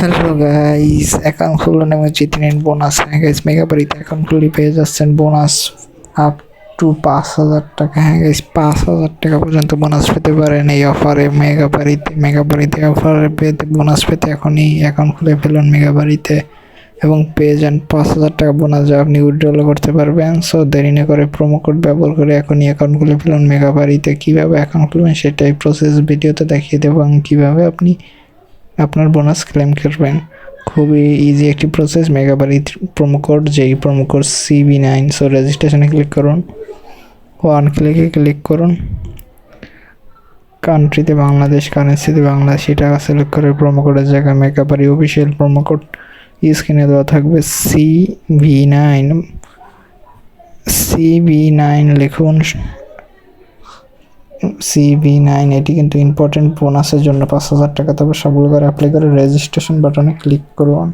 Hello guys, account খুলুন এবং জিতে নিন বোনাস। হ্যাঁ গাইস, মেগাবাড়িতে অ্যাকাউন্ট খুলে পেয়ে যাচ্ছেন বোনাস আপ টু 5,000 টাকা। হ্যাঁ গাইস, 5,000 টাকা পর্যন্ত বোনাস পেতে পারেন এই অফারে। মেগাবাড়িতে অফারে পেতে বোনাস পেতে এখনই অ্যাকাউন্ট খুলে ফেলুন মেগাবাড়িতে এবং পেয়ে যান 5,000 টাকা বোনাস, যা আপনি উইথড্রল করতে পারবেন। সো দেরি না করে প্রোমো কোড ব্যবহার করে এখনই অ্যাকাউন্ট খুলে ফেলুন মেগাবাড়িতে। কীভাবে অ্যাকাউন্ট খুলবেন সেটাই প্রসেস ভিডিওতে দেখিয়ে দেবো এবং কীভাবে আপনি আপনার বোনাস ক্লেম করবেন। খুবই ইজি একটি প্রসেস। মেগাবাড়ি প্রোমো কোড, যেই প্রোমো কোড CV9। সো রেজিস্ট্রেশনে ক্লিক করুন, ক্লিকে ক্লিক করুন, কান্ট্রিতে বাংলাদেশ, কারেন্সিতে বাংলাদেশি টাকা সিলেক্ট করে প্রোমো কোডের জায়গায় মেগাবাড়ি অফিসিয়াল প্রোমো কোড স্ক্রিনে দেওয়া থাকবে CV9 লিখুন। CV9 এটি কিন্তু ইম্পর্টেন্ট বোনাসের জন্য 5,000 টাকা। তবে সবগুলো করে অ্যাপ্লাই করে রেজিস্ট্রেশন বাটনে ক্লিক করুন।